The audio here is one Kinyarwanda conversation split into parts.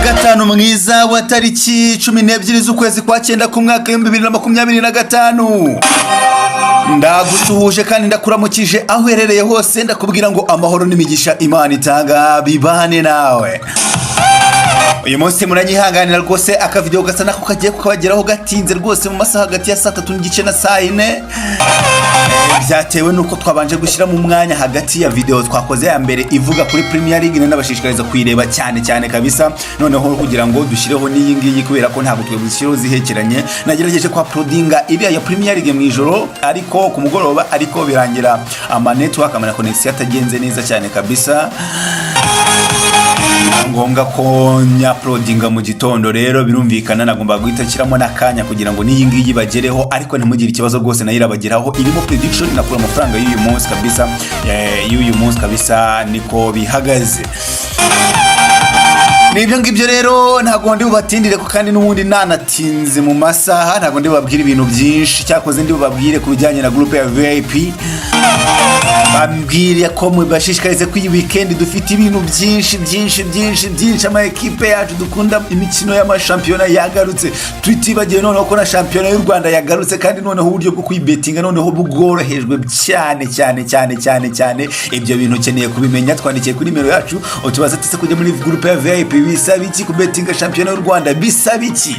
gatanu mwiza wa tariki 12 z'ukwezi kwa 9 ku mwaka wa 2025 ndagusuhuje kandi ndakuramukije aho uherereye hose ndakubwira ngo amahoro n'imigisha Imana itanga bibane nawe. Uyu munsi muranyihanganira rwose akavideo gasa nako kagiye kukabageraho gatinze rwose mu masaha hagati ya 3 n'igice na 4 byatewe nuko twabanje gushyira mu mwanya hagati ya video twakoze ya mbere ivuga kuri Premier League n'abashishikariza kuyireba cyane kabisa, noneho kugira ngo dushireho n'iyi ngiyi kubera ko ntabwo twebushireho zihekeranye nagerageje kwa uploadinga iriya ya Premier League mu ijoro ariko ku mugoroba ariko birangira ama network ama connection atagenze neza cyane kabisa, ngombwa ko nya uploadinga mu gitondo. Rero birumvikana nagomba guhita kiramo nakanya kugira ngo niyi ngiyi bagereho, ariko ntimugire ikibazo rwose nayo irabageraho. Irimo prediction nakura amafaranga y'uyu munsi kabisa, y'uyu munsi kabisa niko bihagaze. Nibyo ngibyo rero ntago ndi bubatindire ko kandi n'ubundi nanatinze mu masaha, ntago ndi babwira ibintu byinshi, cyakoze ndi bubabwire ku bijyanye na groupe ya VIP. Bambwiriye ko mubashishikarize ko iyi weekend dufite ibintu byinshi ama equipe yacu dukunda imikino y'amashampiyona yagarutse. Twitibagiye noneho ko na shampiyona y'u Rwanda yagarutse kandi noneho uburyo bwo kuyibetinga noneho bugorohejwe cyane. Ibyo bintu ukeneye kubimenya twandikiye kuri nimero yacu utubaza tse kujya muri groupe ya VIP bisaba iki kubetinga shampiyona y'u Rwanda, bisaba iki?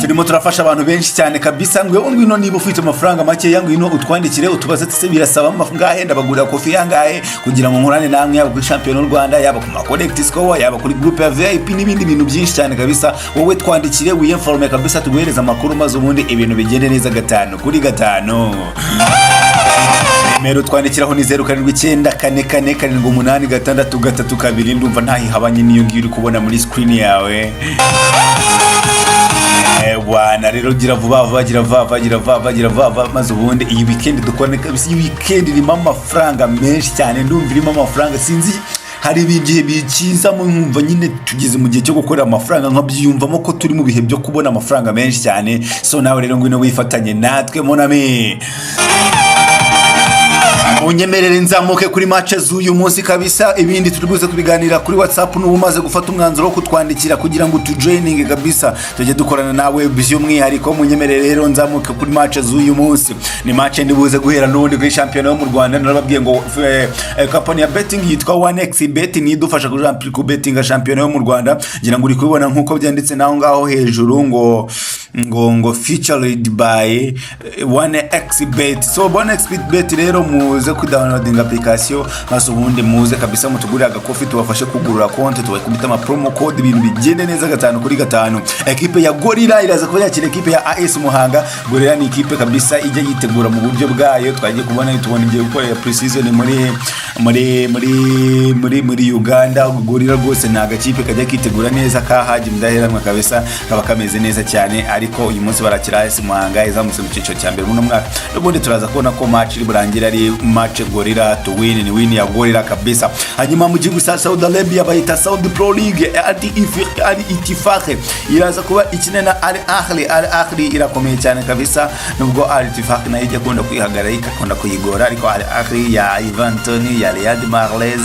Turimo turafasha abantu benshi cyane kabisa. Ngwino niba ufite amafaranga make yangu ino utwandikire utubaza tse birasaba amafaranga ndabagurira kofi yangahe kugira ngo nkurane namwe yaba kuri shampiyona y'u Rwanda, yaba ku ma connect score, yaba kuri groupe ya VIP n'ibindi bintu byinshi cyane kabisa. Wowe twandikire wiinforme kabisa tuguhereza amakuru maze ubundi ibintu bigende neza 5 kuri 5. Nimero twandikiraho ni 0794448632 ndumva ntahihabanye niyo ngiyo uri kubona muri screen yawe. Wana rero gira vuba maze ubundi iyi weekend dukora kabisa. Iyi weekend irimo amafaranga menshi cyane, ndumva irimo amafaranga sinzi hari ibigihe bikiza mu nkumva nyine tugize mu gihe cyo gukora amafaranga nkabyiyumvamo ko turi mu bihe byo kubona amafaranga menshi cyane. So nawe rero ngwino wifatanye natwe monami. Unyemerere nzamuke kuri match z'uyu munsi kabisa, ibindi turibuze kubiganira kuri WhatsApp n'ubumaze gufata umwanzuro wo kutwandikira kugira ngo tujoininge kabisa tujye dukorana nawe by'umwihariko. Munyemerere rero nzamuke kuri match z'uyu munsi. Ni match ndibuze guhera n'ubundi kuri shampiyona yo mu Rwanda. Narababwiye ngo company ya betting yitwa 1xbet ni idufasha ku bettinga shampiyona yo mu Rwanda. Ngira ngo uri kubibona nkuko byanditse naho ngaho hejuru ngo featured by 1xbet. So 1xbet rero muze ku downloading application maso ubundi muze kabisa mutugurira agakofi tubafashe kugurura konti tubakubita ama promo code ibintu bigende neza 5 kuri 5. Equipe ya Gorilla iraza kuba yakira equipe ya AS Muhanga. Gorilla ni equipe kabisa ijya yitegura mu buryo bwayo, twagiye kubona tubona igiye gukora pre-season muri Uganda. Gorilla rwose nta gakipe kajya kitegura neza kahaje mudaheranwa kabisa, kaba kameze neza cyane. Ariko uyu munsi barakira AS Muhanga izamutse mu cyiciro cya mbere mu mwaka, n'ubundi turaza kubona ko match iri burangira ari match Gorilla to win, ni win ya Gorilla kabisa. Hanyuma mu gihugu sa Saudi Arabia bayita Saudi Pro League Al-Ittifaq iraza kuba ikina na Al-Ahli irakomeye cyane kabisa, nubwo Al-Ittifaq nayo ijya kunda kwihagarara ikakunda kuyigora, ariko Al-Ahli ya Ivan Toney ya Riyad Mahrez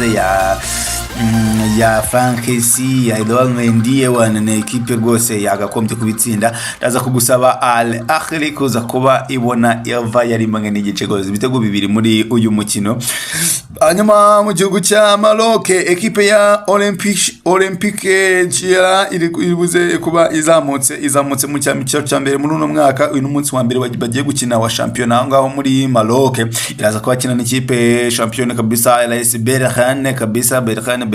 ya Frankesi ya Edouard Mendy wana na equipe rwose yagakombye kubitsinda. Ndaza kugusaba Al-Ahli kuza kuba ibona Eva yari mangana n'igice gozi bitego 2 muri uyu mukino. Hanyuma mu gihugu cya Maroc equipe ya Olympique Gira iribuze kuba izamutse mu cyiciro cya mbere muri uno mwaka. Uyu munsi wa mbere bagiye gukina wa championnat ngaho muri Maroc. Iraza kuba kina n'ikipe champion kabisa AS Berkane kabisa, Berkane.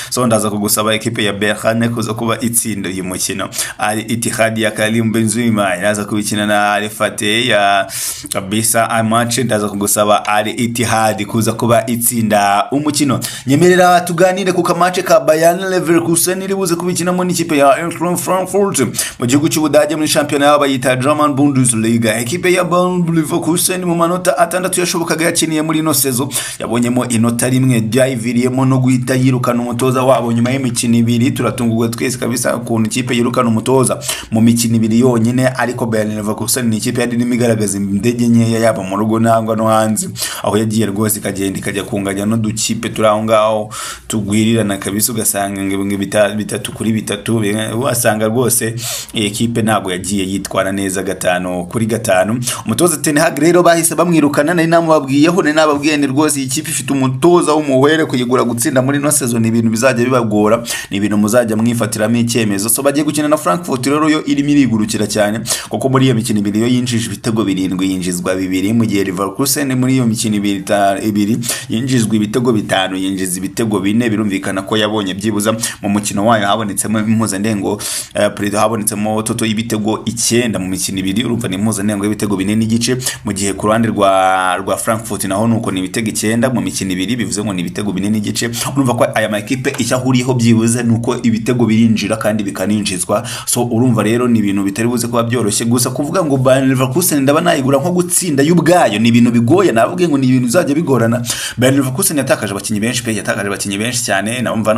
So ndaza kugusaba equipe ya Berkane kuza kuba itsinda uyu mukino. Al-Ittihad ya Karim Benzema iraza kubikina na Bafite ya kabisa match. Ndaza kugusaba Al-Ittihad kuza kuba itsinda umukino. Nyemerera tuganire ku kamace ka Bayern Leverkusen iribuze kubikinamo n'ikipe ya Eintracht Frankfurt mu gihugu cy'Ubudage muri shampiyona y'abayita German Bundesliga. Equipe ya Bayern Leverkusen mu manota 6 yashobokaga yakiniye muri no sezo yabonyemo inota rimwe. byayiviriyemo no guhita yirukana umutoza wabo nyuma y'imikino ibiri. Turatungurwa twese kabisa ukuntu ikipe yirukana umutoza mu mikino ibiri yonyine, ariko Bayer Leverkusen ni ikipe yari imigaragaza indege nkeya yaba mu rugo nangwa no hanze, aho yagiye rwose ikagenda ikajya kunganya no dukipe turi aho ngaho tugwirirana kabisa, ugasanga ngo bitatu kuri bitatu, wasanga rwose ikipe ntago yagiye yitwara neza 5-5. Umutoza Ten Hag rero bahise bamwirukana, nari namubabwiyeho nababwiye ni rwose ikipe ifite umutoza w'umuhwere kuyigura gutsinda muri no season, ibintu bizajya bibagora, ni ibintu muzajya mwifatiramo icyemezo. So bagiye gukina na Frankfurt rero yo irimo irigurukira cyane, kuko muri iyo mikino ibiri yo yinjije ibitego 7 yinjizwa 2, mu gihe Leverkusen muri iyo mikino ibiri yinjizwa ibitego 5 yinjiza ibitego 4. Birumvikana ko yabonye byibuza mu mukino wayo habonetsemo impuzandengo Predo habonetsemo toto y'ibitego 9 mu mikino ibiri, urumva ni impuzandengo y'ibitego 4 n'igice, mu gihe ku ruhande rwa Frankfurt naho nuko ni ibitego 9 mu mikino ibiri, bivuze ngo ni ibitego 4 n'igice. Urumva ko aya makipe icyahuriyeho byibuze nuko ibitego birinjira kandi bikaninjizwa. So urumva rero ni ibintu bitari buze kuba byoroshye, gusa kuvuga ngo Bayer Leverkusen ndaba nayigura nko gutsinda y'ubwayo ni ibintu bigoye, navuge ngo ni ibintu bizajya bigorana. Bayer Leverkusen yatakaje abakinyi benshi cyane, namva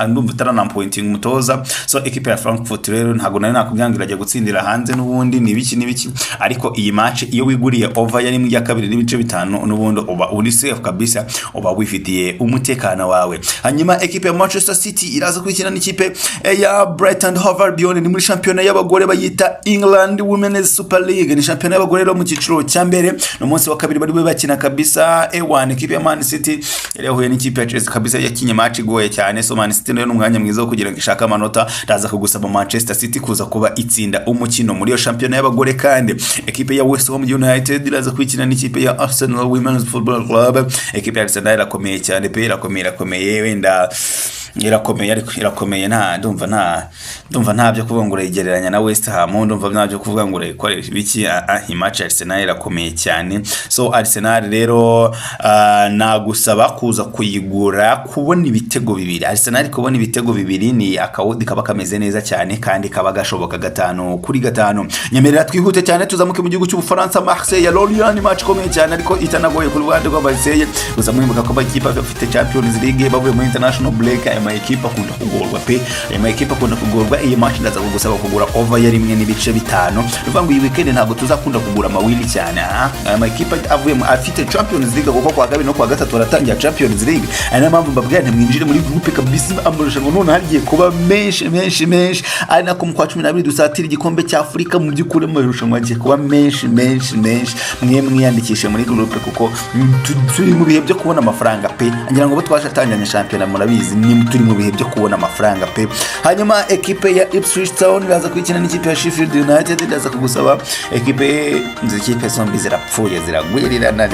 ndumva tarana pointing umutoza. So equipe ya Frankfurt rero ntago nari nakubyangira ajya gutsindira hanze n'ubundi ni biki, ariko iyi match iyo wiguriye over yari mu ya 2.5 n'ubundi uba uri safe kabisa, uba wifitiye umutekano wawe. Hanyuma equipe ya Manchester City iraza kwikina n'ikipe ya Brighton Hove Albion, ni muri championnat y'abagore bayita England Women's Super League, ni championnat y'abagore ro mu cyiciro cya mbere. No munsi wa kabiri bari bakina kabisa A1. Equipe ya Man City yahuye n'ikipe ya Chelsea kabisa, yakinye match igoye cyane. So Man City nayo n'umwanya mwiza wo kugira ngo ishaka amanota, ndaza kugusaba Manchester City kuza kuba itsinda umukino muri yo championnat y'abagore. Kandi equipe ya West Ham United iraza kwikina n'ikipe ya Arsenal Women's Football Club. Equipe ya Arsenal irakomeye cyane pe, irakomeye wenda irakomeye, ariko irakomeye ndumva ntabyo kuvuga ngo urayigereranya na West Ham, ndumva ntabyo kuvuga ngo urayikoresha biki. Match Arsenal irakomeye cyane. So Arsenal rero nagusaba kuza kuyigura kubona ibitego 2. Arsenal kubona ibitego 2 ni akawodi kaba kameze neza cyane kandi kaba gashoboka 5-5. Nyemerera twihute cyane tuzamuke mu gihugu cy'Ubufaransa. Marseille ya Lorient match komeye cyane ariko itanagoye ku rwanda rwa Marseille. Gusa mwibuka ko bakipa bafite Champions League bavuye mu international break, ama equipe akunda kugorwa pe, ama equipe akunda kugorwa. Iyi match ndaza kugusaba kugura over ya 1.5. Bivuga ngo iyi weekend ntabwo tuzakunda kugura mawili cyane. Ama equipe avuye afite Champions League kuko kwa gabi no kwa gatatu baratangira Champions League. Ana mpamvu mbabwira nti mwinjire muri groupe kabisa, amurushanwa none hagiye kuba menshi ari nako mu kwa 12 dusatira igikombe cya Afrika. Mu by'ukuri mu rushanwa hagiye kuba menshi. Mwe mwiyandikishe muri groupe kuko turi mu bihe byo kubona amafaranga pe. Ngira ngo bo twashatanganya championnat murabizi, ni turi mu bihe byo kubona amafaranga pe. Hanyuma equipe ya Ipswich Town iraza kwikina n'ikipe ya Sheffield United. Iraza kugusaba equipe zombi zirapfuye ziragwirirana,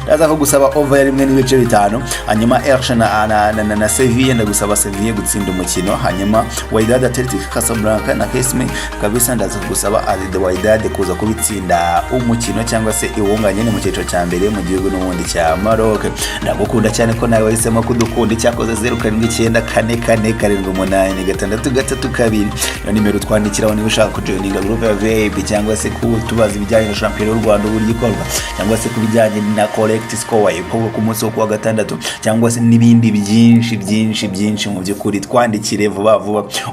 iraza kugusaba over ya 1.5. Hanyuma Elche na Sevilla ndagusaba Sevilla gutsinda umukino. Hanyuma Wydad Athletic Casablanca na Kesme kabisa ndaza kugusaba Al Wydad kuza kubitsinda umukino cyangwa se iwunganye mu cyiciro cya mbere mu gihugu n'ubundi cya Maroc. Ndagukunda cyane ko nawe wahisemo kudukunda. Cyakoze 0794788632 iyo nimero twandikiraho niba ushaka kujoininga group ya VIP cyangwa se kutubaza ibijyanye na championnat y'u Rwanda uburyo ikorwa, cyangwa se kubijyanye na collect score ikorwa ku munsi wo kuwa gatandatu, cyangwa se n'ibindi byinshi mu by'ukuri twandikire vuba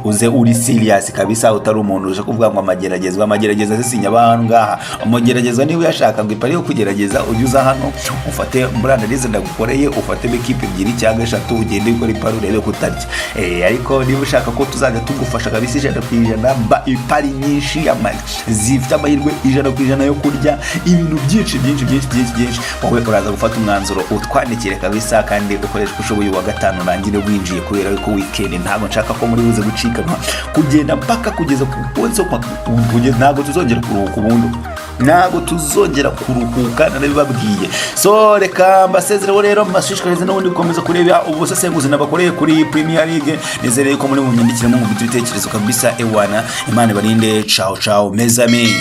uze uri serious kabisa, utari umuntu uje kuvuga ngo amageragezwa zisinya abantu ngaha. Amageragezwa niba yashaka ngo ipari yo kugerageza ujuza hano ufate brandalize ndagukoreye, ufate equipe 2 cyangwa 3 ugende ukora ipari urebe kutarya. Ariko niba ushaka ko tuzajya tugufasha kabisa 100% ipari nyinshi zifite amahirwe 100% yo kurya ibintu byinshi wowe uraza gufata umwanzuro utwandikire kabisa, kandi ukoresha ushoboye wa gatanu urangire winjiye, kubera ko weekend ntago nshaka ko muri buze gucikana kugenda mpaka kugeza ku munsi wo kugeza. Ntago tuzongera kuruhuka ubundi, ntago tuzongera kuruhuka narabibabwiye. So reka mbasezereho rero, mbashishikarize n'ubundi gukomeza kureba ubusesenguzi nabakoreye kuri Premier League. Nizereye ko muri mu myandikire mu bitekerezo kabisa. Ewana Imana barinde. Ciao mes amis.